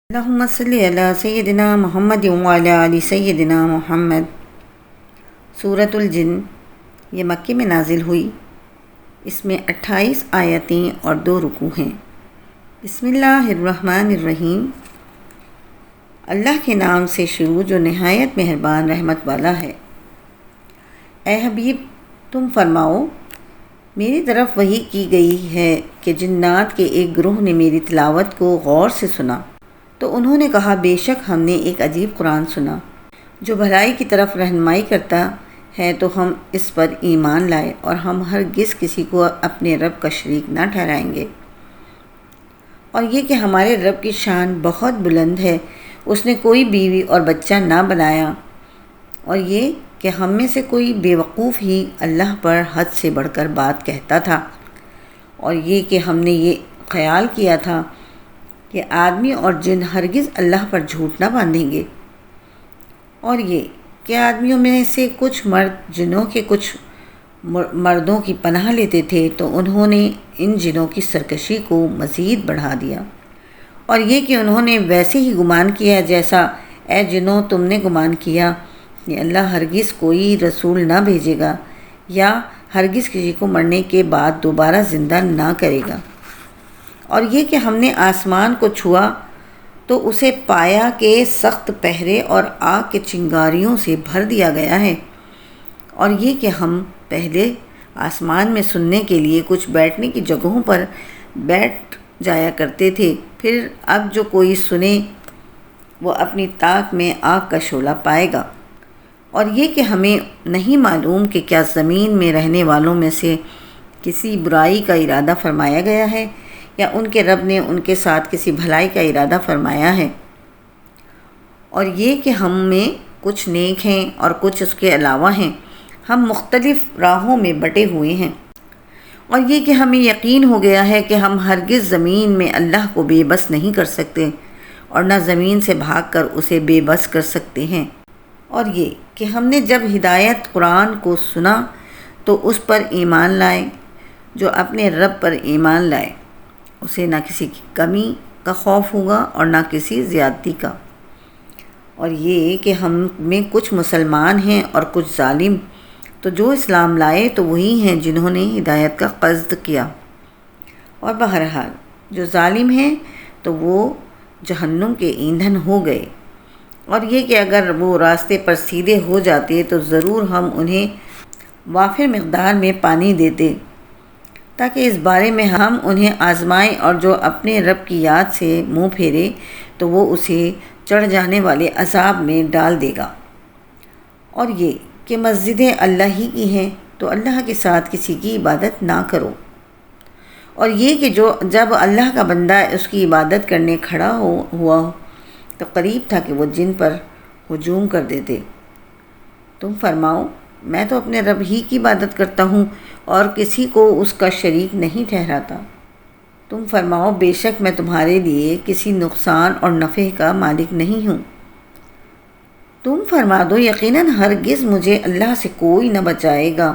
اللہم صلی علی سیدنا محمد وعلی آل سیدنا محمد۔ سورۃ الجن یہ مکے میں نازل ہوئی۔ اس میں 28 آیتیں اور 2 رکوع ہیں۔ بسم اللہ الرحمن الرحیم۔ اللہ کے نام سے شروع جو نہایت مہربان رحمت والا ہے۔ اے حبیب تم فرماؤ، میری طرف وحی کی گئی ہے کہ جنات کے ایک گروہ نے میری تلاوت کو غور سے سنا تو انہوں نے کہا بے شک ہم نے ایک عجیب قرآن سنا جو بھلائی کی طرف رہنمائی کرتا ہے، تو ہم اس پر ایمان لائے اور ہم ہرگز کسی کو اپنے رب کا شریک نہ ٹھہرائیں گے۔ اور یہ کہ ہمارے رب کی شان بہت بلند ہے، اس نے کوئی بیوی اور بچہ نہ بنایا، اور یہ کہ ہم میں سے کوئی بے وقوف ہی اللہ پر حد سے بڑھ کر بات کہتا تھا، اور یہ کہ ہم نے یہ خیال کیا تھا کہ آدمی اور جن ہرگز اللہ پر جھوٹ نہ باندھیں گے، اور یہ کہ آدمیوں میں سے کچھ مرد جنوں کے کچھ مردوں کی پناہ لیتے تھے، تو انہوں نے ان جنوں کی سرکشی کو مزید بڑھا دیا، اور یہ کہ انہوں نے ویسے ہی گمان کیا جیسا اے جنوں تم نے گمان کیا کہ اللہ ہرگز کوئی رسول نہ بھیجے گا یا ہرگز کسی کو مرنے کے بعد دوبارہ زندہ نہ کرے گا۔ اور یہ کہ ہم نے آسمان کو چھوا تو اسے پایا کہ سخت پہرے اور آگ کے چنگاریوں سے بھر دیا گیا ہے، اور یہ کہ ہم پہلے آسمان میں سننے کے لیے کچھ بیٹھنے کی جگہوں پر بیٹھ جایا کرتے تھے، پھر اب جو کوئی سنے وہ اپنی طاق میں آگ کا شعلہ پائے گا۔ اور یہ کہ ہمیں نہیں معلوم کہ کیا زمین میں رہنے والوں میں سے کسی برائی کا ارادہ فرمایا گیا ہے یا ان کے رب نے ان کے ساتھ کسی بھلائی کا ارادہ فرمایا ہے۔ اور یہ کہ ہم میں کچھ نیک ہیں اور کچھ اس کے علاوہ ہیں، ہم مختلف راہوں میں بٹے ہوئے ہیں۔ اور یہ کہ ہمیں یقین ہو گیا ہے کہ ہم ہرگز زمین میں اللہ کو بے بس نہیں کر سکتے اور نہ زمین سے بھاگ کر اسے بے بس کر سکتے ہیں۔ اور یہ کہ ہم نے جب ہدایت قرآن کو سنا تو اس پر ایمان لائے، جو اپنے رب پر ایمان لائے اسے نہ کسی کی کمی کا خوف ہوگا اور نہ کسی زیادتی کا۔ اور یہ کہ ہم میں کچھ مسلمان ہیں اور کچھ ظالم، تو جو اسلام لائے تو وہی ہیں جنہوں نے ہدایت کا قصد کیا، اور بہرحال جو ظالم ہیں تو وہ جہنم کے ایندھن ہو گئے۔ اور یہ کہ اگر وہ راستے پر سیدھے ہو جاتے تو ضرور ہم انہیں وافر مقدار میں پانی دیتے، تاکہ اس بارے میں ہم انہیں آزمائیں، اور جو اپنے رب کی یاد سے منہ پھیرے تو وہ اسے چڑھ جانے والے عذاب میں ڈال دے گا۔ اور یہ کہ مسجدیں اللہ ہی کی ہیں، تو اللہ کے ساتھ کسی کی عبادت نہ کرو۔ اور یہ کہ جب اللہ کا بندہ اس کی عبادت کرنے کھڑا ہوا تو قریب تھا کہ وہ جن پر ہجوم کر دیتے۔ تم فرماؤ میں تو اپنے رب ہی کی عبادت کرتا ہوں اور کسی کو اس کا شریک نہیں ٹھہراتا۔ تم فرماؤ بے شک میں تمہارے لیے کسی نقصان اور نفع کا مالک نہیں ہوں۔ تم فرما دو یقیناً ہرگز مجھے اللہ سے کوئی نہ بچائے گا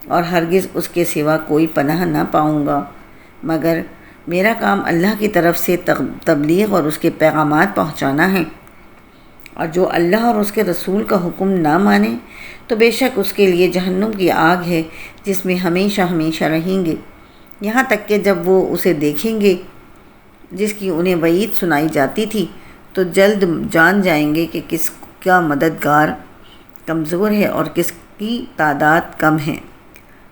اور ہرگز اس کے سوا کوئی پناہ نہ پاؤں گا، مگر میرا کام اللہ کی طرف سے تبلیغ اور اس کے پیغامات پہنچانا ہے۔ اور جو اللہ اور اس کے رسول کا حکم نہ مانے تو بے شک اس کے لیے جہنم کی آگ ہے جس میں ہمیشہ ہمیشہ رہیں گے، یہاں تک کہ جب وہ اسے دیکھیں گے جس کی انہیں وعید سنائی جاتی تھی تو جلد جان جائیں گے کہ کس کا مددگار کمزور ہے اور کس کی تعداد کم ہے۔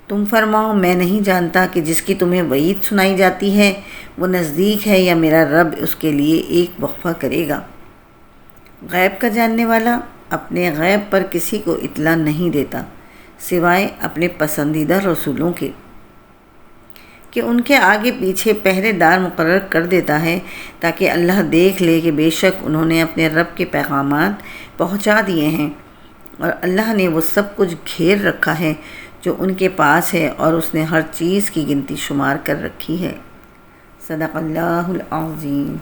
تم فرماؤ میں نہیں جانتا کہ جس کی تمہیں وعید سنائی جاتی ہے وہ نزدیک ہے یا میرا رب اس کے لیے ایک وقفہ کرے گا۔ غیب کا جاننے والا اپنے غیب پر کسی کو اطلاع نہیں دیتا سوائے اپنے پسندیدہ رسولوں کے، کہ ان کے آگے پیچھے پہرے دار مقرر کر دیتا ہے تاکہ اللہ دیکھ لے کہ بے شک انہوں نے اپنے رب کے پیغامات پہنچا دیے ہیں، اور اللہ نے وہ سب کچھ گھیر رکھا ہے جو ان کے پاس ہے، اور اس نے ہر چیز کی گنتی شمار کر رکھی ہے۔ صدق اللہ العظیم۔